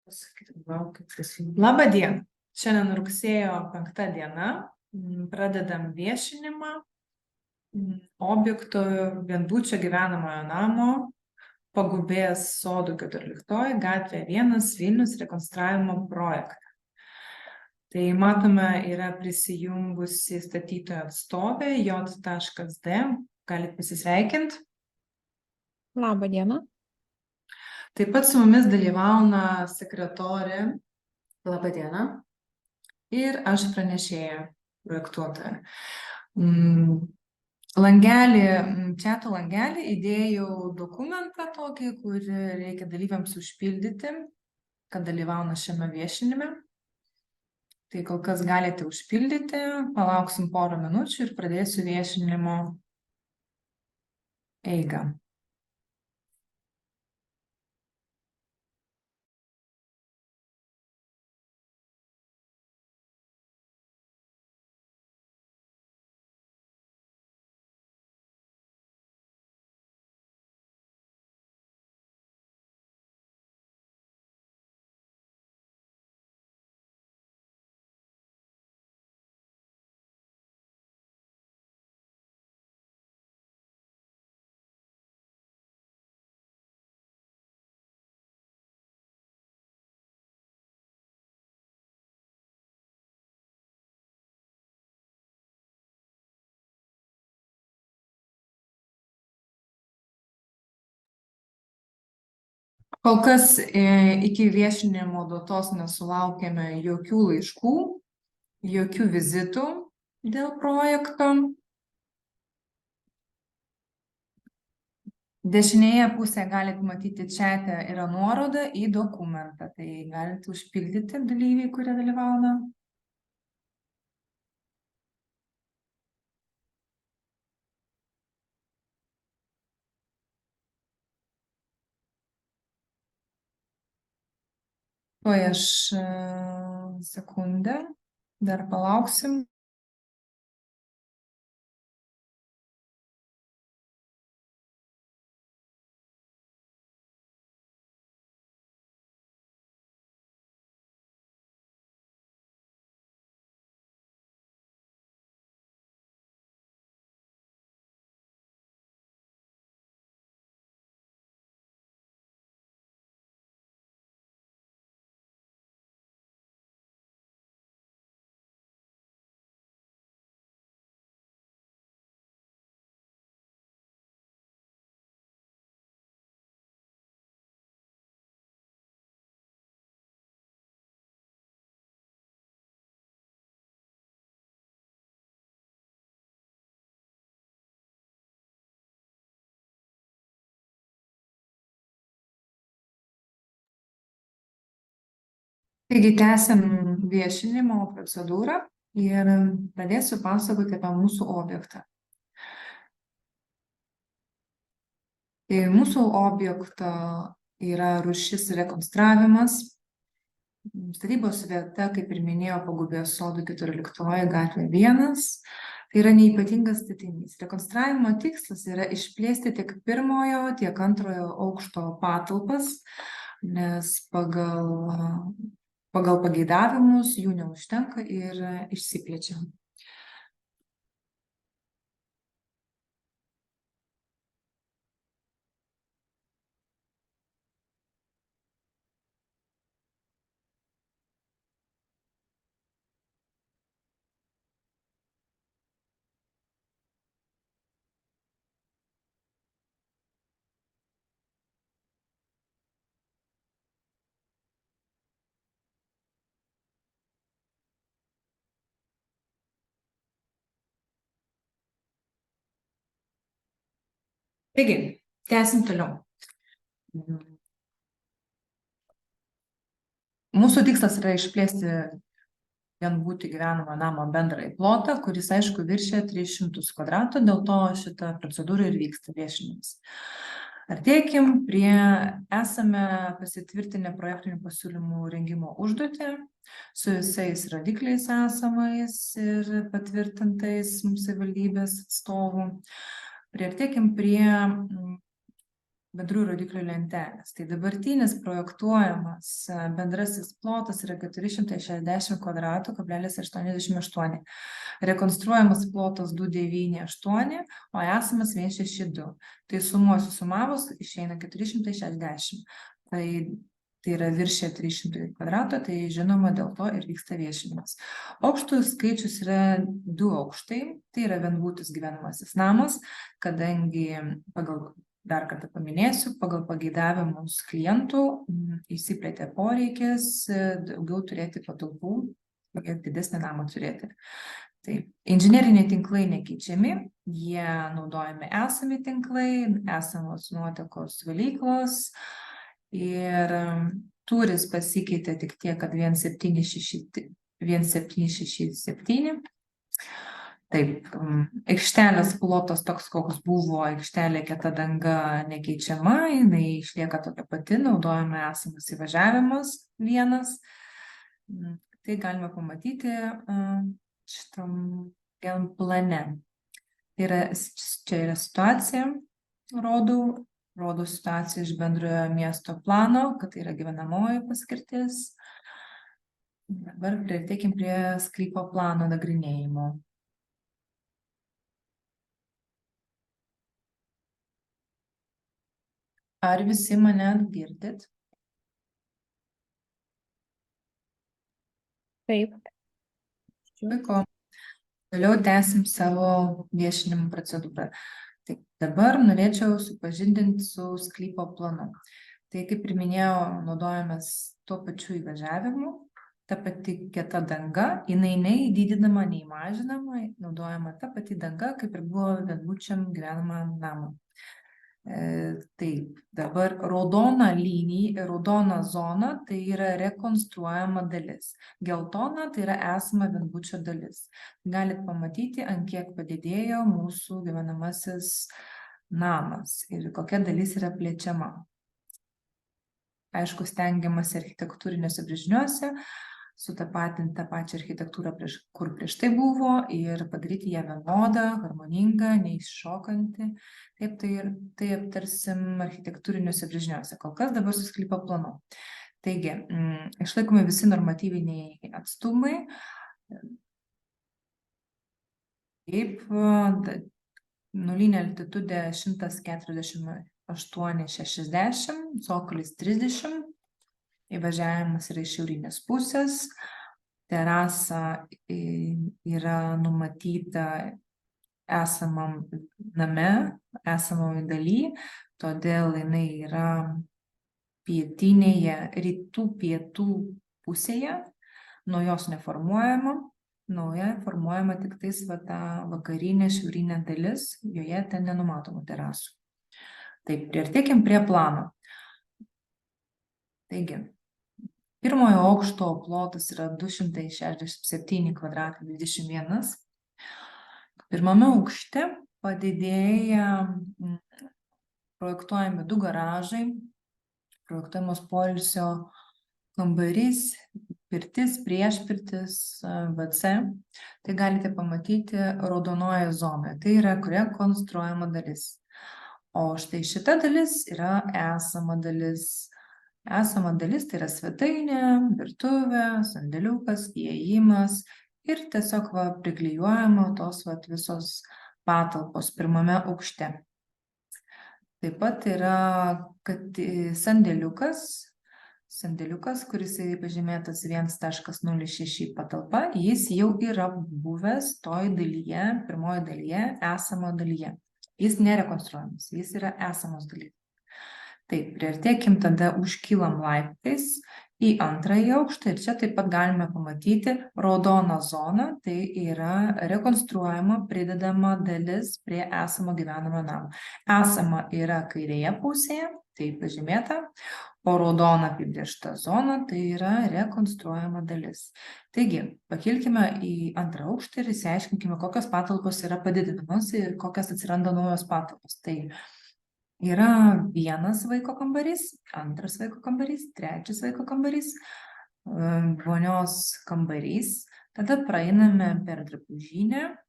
Labą dieną. Šiandien rugsėjo 5 diena. Pradedam viešinimą objekto vienbučio gyvenamojo namo Pagubės sodų 14 gatvė 1 Vilnius rekonstravimo projektą. Tai matome, yra prisijungusi statytojo atstovė J.D. Galit pasisveikinti. Labą dieną. Taip pat su mumis dalyvauna sekretorė. Labą dieną. Ir aš pranešėja, projektuotoja. Čiato langelį įdėjau dokumentą tokį, kurį reikia dalyviams užpildyti, kad dalyvauna šiame viešinime. Tai kol kas galite užpildyti, palauksim porą minučių ir pradėsiu viešinimo eigą. Kol kas iki viešinimo datos nesulaukėme jokių laiškų, jokių vizitų dėl projekto. Dešinėje pusėje galite matyti čiate yra nuoroda į dokumentą. Tai galite užpildyti dalyviai, kurie dalyvauna. Tuoj aš sekundę, dar palauksim. Taigi tęsiam viešinimo procedūrą ir pradėsiu pasakoti apie mūsų objektą. Tai mūsų objekto yra rūšis rekonstravimas. Statybos vieta, kaip ir minėjau, Pagubės sodų 14 gatvė 1. Tai yra neypatingas statinys. Rekonstravimo tikslas yra išplėsti tiek pirmojo, tiek antrojo aukšto patalpas, nes pagal pageidavimus jų neužtenka ir išsiplečia. Taigi, tęsim toliau. Mūsų tikslas yra išplėsti vienbutį gyvenamą namą bendrąjį plotą, kuris, aišku, viršia 300 kvadratų, dėl to šita procedūra ir vyksta viešinimas. Artėkim prie esame pasitvirtinę projektinių pasiūlymų rengimo užduotį su visais rodikliais esamais ir patvirtintais mūsų savivaldybės atstovų. Priartėkim prie bendrųjų rodiklių lentelės. Tai dabartinis projektuojamas bendrasis plotas yra 460 kvadratų, 88. Rekonstruojamas plotas 298, o esamas 162. Tai sumavus išeina 460. Tai yra viršė 300 kvadratų, tai žinoma dėl to ir vyksta viešinimas. Aukštų skaičius yra 2 aukštai, tai yra vienbutis gyvenamasis namas, kadangi dar kartą paminėsiu, pagal pageidavimus klientų išsiplėtė poreikis daugiau turėti patalpų ir didesnį namą turėti. Tai inžineriniai tinklai nekeičiami, jie naudojami esami tinklai, esamos nuotekos valyklos ir tūris pasikeitė tik tiek, kad 1767. Taip, aikštelės plotas toks, koks buvo, aikštelė kieta danga nekeičiama, jinai išlieka tokia pati, naudojame esamas įvažiavimas vienas. Tai galime pamatyti šitam plane. Čia yra situacija, rodau situaciją iš bendrojo miesto plano, kad tai yra gyvenamoji paskirtis. Dabar priartėkim prie sklypo plano nagrinėjimo. Ar visi mane girdit? Taip. Puiku. Toliau tęsim savo viešinimo procedūrą. Tai dabar norėčiau supažindinti su sklypo planu. Tai kaip ir minėjau, naudojamės tuo pačiu įvažiavimu. Ta pati kieta danga, jinai nei didinama, nei mažinama, naudojama ta pati danga, kaip ir buvo vienbučiam gyvenamam namui. Taip, dabar raudona linija, raudona zona, tai yra rekonstruojama dalis. Geltona, tai yra esama vienbučio dalis. Galit pamatyti, ant kiek padidėjo mūsų gyvenamasis namas ir kokia dalis yra plečiama. Aišku, stengiamasi architektūriniuose brėžiniuose sutapatinti tą pačią architektūrą, kur prieš tai buvo, ir padaryti ją vienodą, harmoningą, neiššokantį. Taip, tai aptarsim architektūriniuose brėžiniuose. Kol kas dabar su sklypo planu. Taigi, išlaikomi visi normatyviniai atstumai. Taip, nulinė altitudė 148,60, cokolis 30. Įvažiavimas yra iš šiaurinės pusės, terasa yra numatyta esamam name, esamoj daly, todėl jinai yra pietinėje, rytų pietų pusėje, nuo jos neformuojama, nauja formuojama tik tais ta vakarinė, šiaurinė dalis, joje ten nenumatomų terasų. Taip, priartėkim prie plano. Taigi, pirmojo aukšto plotas yra 267 kvadratai 21. Pirmame aukšte padidėja projektuojami 2 garažai, projektuojamos poilsio kambarys, pirtis, priešpirtis, WC. Tai galite pamatyti raudonoje zonoje. Tai yra rekonstruojama dalis. O štai šita dalis yra esama dalis. Esama dalis tai yra svetainė, virtuvė, sandėliukas, įėjimas ir tiesiog priklijuojama tos visos patalpos pirmame aukšte. Taip pat yra sandėliukas, kuris pažymėtas 1.06 patalpa, jis jau yra buvęs toj dalyje, pirmoje dalyje, esamo dalyje. Jis nerekonstruojamas, jis yra esamos dalyje. Taip, priartėkim tada užkylam laiptais į antrąjį aukštą ir čia taip pat galime pamatyti raudoną zoną, tai yra rekonstruojama, pridedama dalis prie esamo gyvenamo namo. Esama yra kairėje pusėje, tai pažymėta, o raudona apibrėžta zona tai yra rekonstruojama dalis. Taigi, pakilkime į antrą aukštą ir išsiaiškinkime, kokios patalpos yra padidinamos ir kokios atsiranda naujos patalpos. Tai yra 1 vaiko kambarys, 2 vaiko kambarys, 3 vaiko kambarys, vonios kambarys, tada praeiname per drabužinę,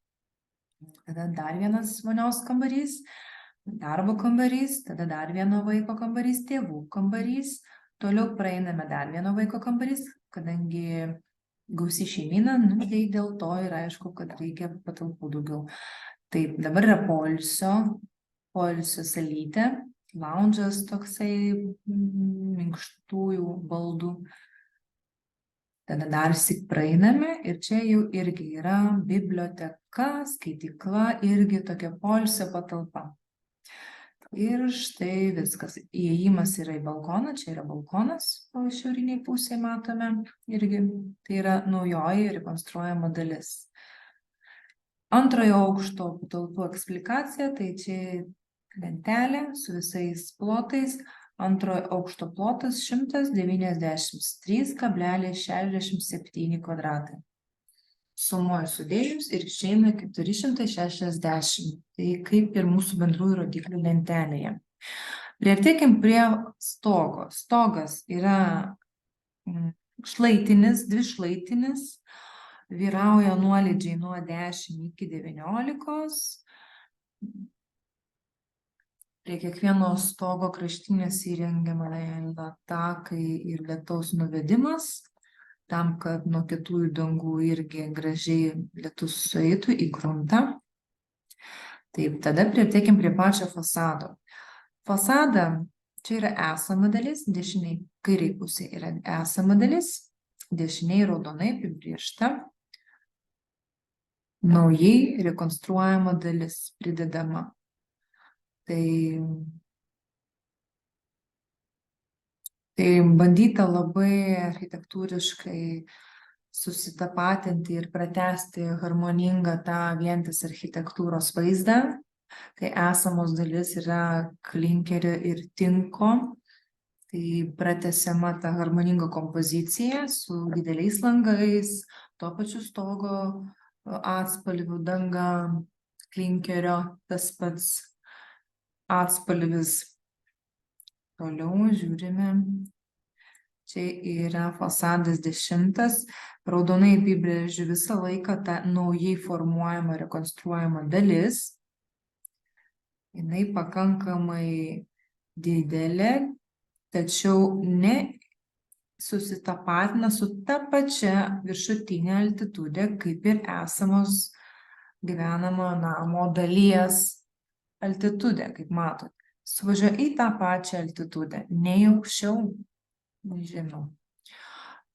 tada dar 1 vonios kambarys, darbo kambarys, tada dar vieno vaiko kambarys, tėvų kambarys, toliau praeiname dar vieno vaiko kambarys, kadangi gausi šeimyna, nu, tai dėl to yra aišku, kad reikia patalpų daugiau. Taip, dabar yra poilsio salytė, lounge'as toksai minkštųjų baldų. Tada dar sik praeiname ir čia jau irgi yra biblioteka, skaitykla, irgi tokia poilsio patalpa. Ir štai viskas. Įėjimas yra į balkoną, čia yra balkonas, o šiauriniai pusėje matome irgi. Tai yra naujoji rekonstruojama dalis. Antrojo aukšto patalpų eksplikacija, tai čia lentelė su visais plotais. Antrojo aukšto plotas 193,67 kvadratai. Sumuoju sudėjus ir išeina 460. Tai kaip ir mūsų bendrųjų rodiklių lentelėje. Priartėkim prie stogo. Stogas yra šlaitinis, dvišlaitinis, vyrauja nuolydžiai nuo 10 iki 19. Prie kiekvieno stogo kraštinės įrengiama latakai ir lietaus nuvedimas, tam, kad nuo kietųjų dangų irgi gražiai lietus sueitų į gruntą. Taip, tada priartėkim prie pačio fasado. Fasada, čia yra esama dalis, dešiniai, kairiai pusė yra esama dalis, dešiniai raudonai apibrėžta, naujai rekonstruojama dalis pridedama. Tai bandyta labai architektūriškai susitapatinti ir pratęsti harmoningą tą vientisą architektūros vaizdą, kai esamos dalis yra klinkerio ir tinko, tai pratęsiama ta harmoninga kompozicija su dideliais langais, tuo pačiu stogo atspalvių danga, klinkerio, tas pats atspalvis. Toliau žiūrime. Čia yra fasadas 10. Raudonai apibrėžiu visą laiką tą naujai formuojama, rekonstruojama dalis. Jinai pakankamai didelė, tačiau ne susitapatina su ta pačia viršutinė altitudė, kaip ir esamos gyvenamo namo dalies altitudė, kaip matote. Suvažiuoja į tą pačią altitudę, nei aukščiau, nei žemiau.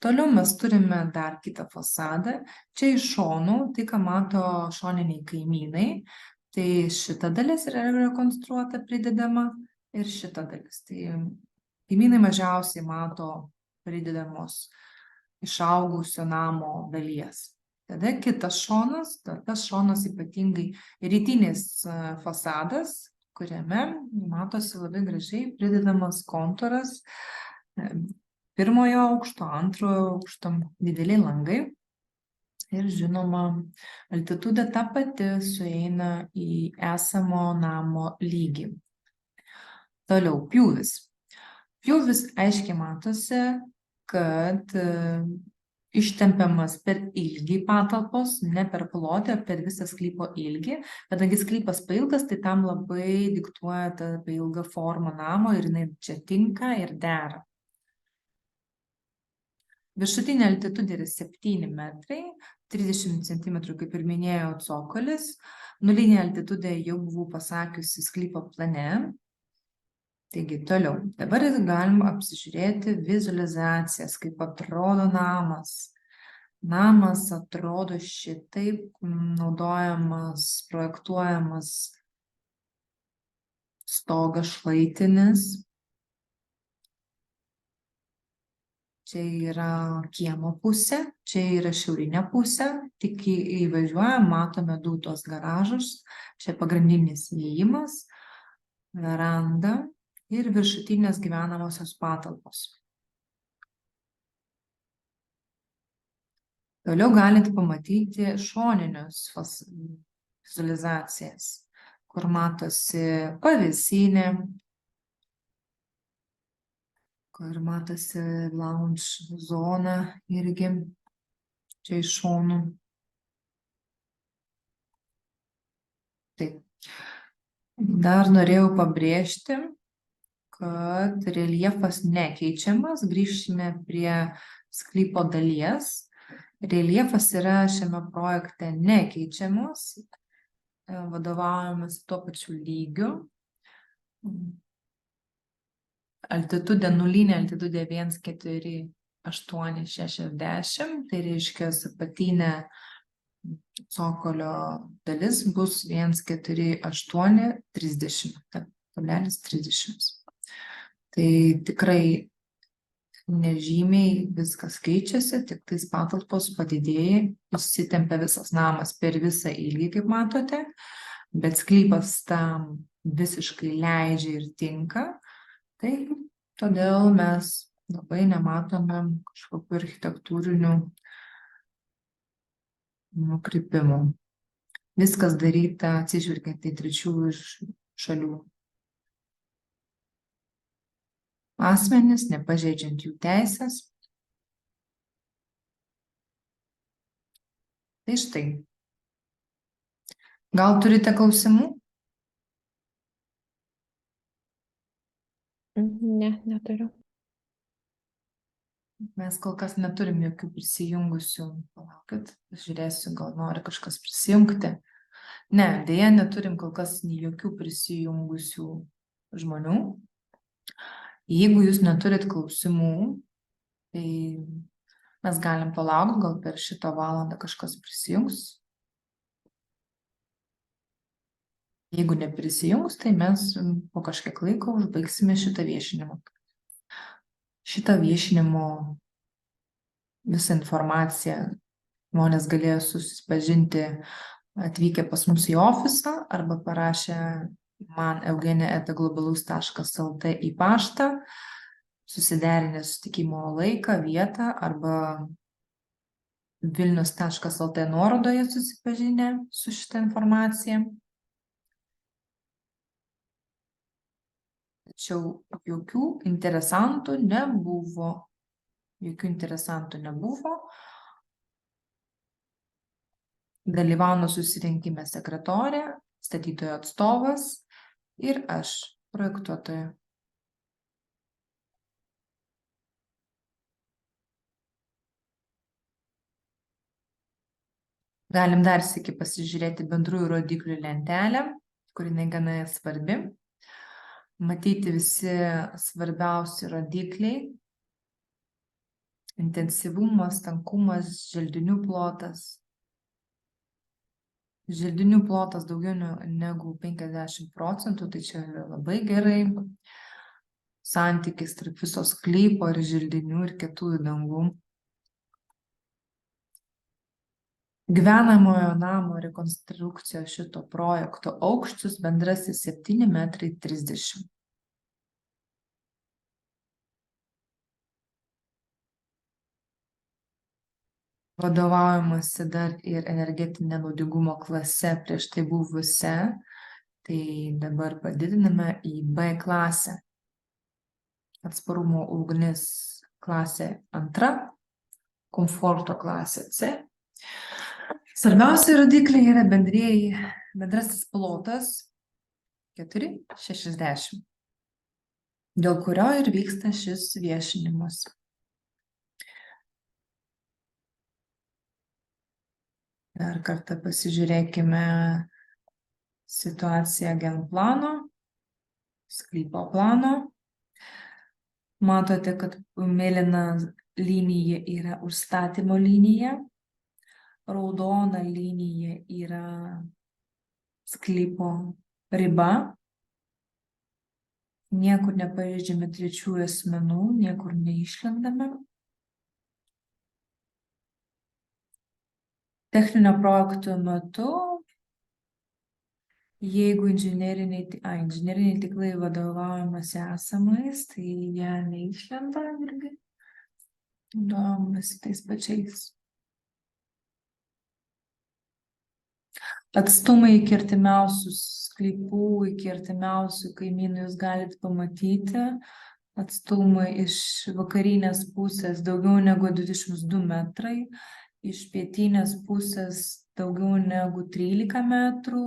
Toliau mes turime dar kitą fasadą. Čia iš šonų, tai ką mato šoniniai kaimynai, tai šita dalis yra rekonstruota, pridedama ir šita dalis. Tai kaimynai mažiausiai mato pridedamos išaugusio namo dalies. Tada kitas šonas, tas šonas ypatingai rytinis fasadas, kuriame matosi labai gražiai pridedamas kontūras pirmojo aukšto, antrojo aukšto, dideliai langai ir žinoma, altitudė ta pati sueina į esamo namo lygį. Toliau, pjūvis. Pjūvis aiškiai matosi, kad ištempiamas per ilgį patalpos, ne per plotį, per visą sklypo ilgį. Kadangi sklypas pailgas, tai tam labai diktuoja tą pailgą formą namo ir jinai čia tinka ir dera. Viršutinė altitudė yra 7 metrai, 30 cm, kaip ir minėjau, cokolis. Nulinė altitudė jau buvau pasakiusi sklypo plane. Taigi toliau. Dabar galim apsižiūrėti vizualizacijas, kaip atrodo namas. Namas atrodo šitaip, naudojamas, projektuojamas stogas šlaitinis. Čia yra kiemo pusė, čia yra šiaurinė pusė, tik įvažiuojam, matome du tos garažus, čia pagrindinis įėjimas, veranda ir viršutinės gyvenamosios patalpos. Toliau galite pamatyti šoninius vizualizacijas, kur matosi pavėsinė, kur matosi lounge zona irgi čia iš šonų. Taip. Dar norėjau pabrėžti, kad reljefas nekeičiamas. Grįžime prie sklypo dalies. Reljefas yra šiame projekte nekeičiamas. Vadovaujamės tuo pačiu lygiu. Altitudė nulinė, altitudė 1, 4, 8, 60. Tai reiškia apatinė cokolio dalis bus 1, 4, 8, 30. 30. Tai tikrai nežymiai viskas keičiasi, tik tais patalpos padidėja, išsitempia visas namas per visą ilgį, kaip matote, bet sklypas tam visiškai leidžia ir tinka, tai todėl mes labai nematome kažkokių architektūrinių nukrypimų. Viskas daryta atsižvelgiant į trečiųjų šalių asmenis, nepažeidžiant jų teisės. Tai štai. Gal turite klausimų? Ne, neturiu. Mes kol kas neturim jokių prisijungusių. Palaukit, žiūrėsiu, gal nori kažkas prisijungti. Ne, dėja neturim kol kas nei jokių prisijungusių žmonių. Jeigu jūs neturit klausimų, tai mes galim palaukti, gal per šitą valandą kažkas prisijungs. Jeigu neprisijungs, tai mes po kažkiek laiko užbaigsime šitą viešinimą. Šitą viešinimo visą informaciją žmonės galėjo susipažinti atvykę pas mus į ofisą arba parašę man eugenija@globalus.lt į paštą, susiderinę susitikimo laiką, vietą arba vilnius.lt nuorodoje susipažinę su šitą informaciją. Tačiau jokių interesantų nebuvo. Dalyvavo susirinkime sekretorė, statytojo atstovas ir aš, projektuotoja. Galim dar sykį pasižiūrėti bendrųjų rodiklių lentelę, kuri gana svarbi. Matyti visi svarbiausi rodikliai. Intensyvumas, tankumas, želdinių plotas. Želdinių plotas daugiau negu 50%, tai čia yra labai gerai. Santykis tarp viso sklypo ir želdinių ir kietųjų dangų. Gyvenamojo namo rekonstrukcijos šito projekto aukštis bendrasis 7,30 m. Vadovaujamasi dar ir energetinė naudingumo klase prieš tai buvusią, tai dabar padidiname į B klasę. Atsparumo ugnis klasė 2, komforto klasė C. Svarbiausi rodikliai yra bendrasis plotas 4,60, dėl kurio ir vyksta šis viešinimas. Dar kartą pasižiūrėkime situaciją genplano, sklypo plano. Matote, kad mėlyna linija yra užstatymo linija, raudona linija yra sklypo riba. Niekur nepažeidžiame trečiųjų asmenų, niekur neišlendame. Techninio projekto metu, jeigu inžineriniai tiklai vadovaujamasi esamais, tai jie neišlenda irgi. Naudojamasi tais pačiais. Atstumai iki artimiausių sklypų, iki artimiausių kaimynų jūs galite pamatyti. Atstumai iš vakarinės pusės daugiau negu 22 metrai. Iš pietinės pusės daugiau negu 13 metrų.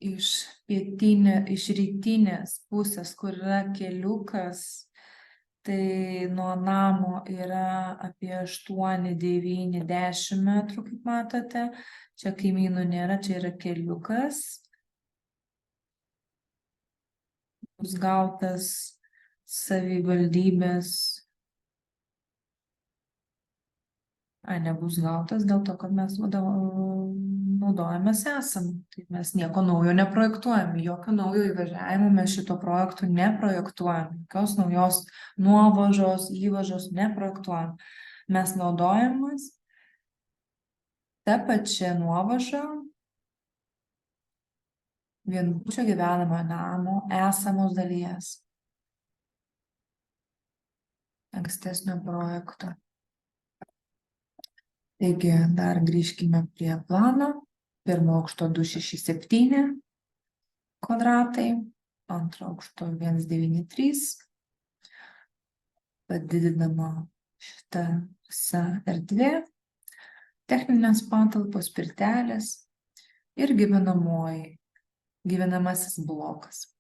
iš rytinės pusės, kur yra keliukas, tai nuo namo yra apie 8, 9, 10 metrų, kaip matote. Čia kaimynų nėra, čia yra keliukas. Bus gautas savivaldybės. Nebus gautas dėl to, kad mes naudojamės esam. Tai mes nieko naujo neprojektuojam, jokio naujo įvažiavimo mes šito projektų neprojektuojam, jokios naujos nuovažos, įvažos neprojektuojam. Mes naudojamas ta pačia nuovaža vienbučio gyvenamojo namo esamos dalies ankstesnio projekto. Taigi, dar grįžkime prie plano. Pirmo aukšto 267 kvadratai, antro aukšto 193. Padidinama šita visa erdvė, techninės patalpos, pirtelės ir gyvenamasis blokas.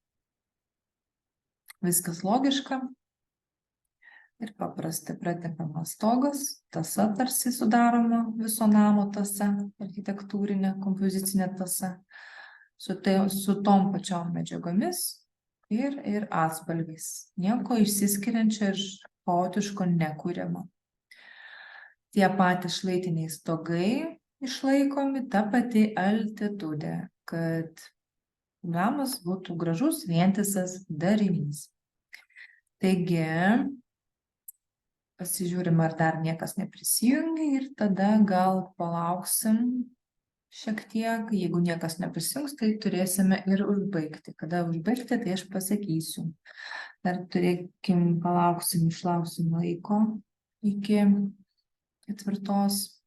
Viskas logiška. Ir paprastai pratepamas stogas, tasa tarsi sudaroma viso namo tasa, architektūrinė, kompozicinė tasa, su tom pačiom medžiagomis ir atspalviais. Nieko išsiskiriančio ir chaotiško nekuriama. Tie patys šlaitiniai stogai išlaikomi, ta pati altitudė, kad namas būtų gražus, vientisas darinys. Taigi, pasižiūrim, ar dar niekas neprisijungia ir tada gal palauksim šiek tiek. Jeigu niekas neprisijungs, tai turėsime ir užbaigti. Kada užbaigti, tai aš pasakysiu. Dar išlauksim laiko iki 4.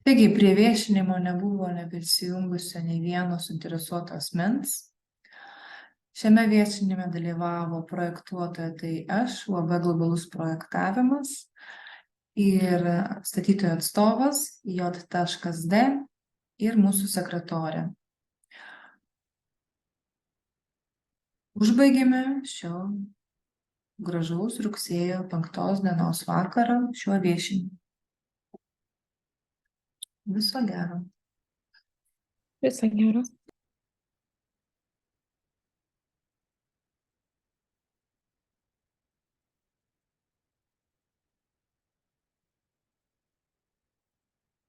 Taigi, prie viešinimo nebuvo neprisijungusio nei vieno suinteresuoto asmens. Šiame viešinime dalyvavo projektuotoja, tai aš, UAB Globalus projektavimas ir statytojų atstovas J.D ir mūsų sekretorė. Užbaigėme šio gražaus rugsėjo 5 dienos vakarą šiuo viešinimu. Viso gero. Viso gero.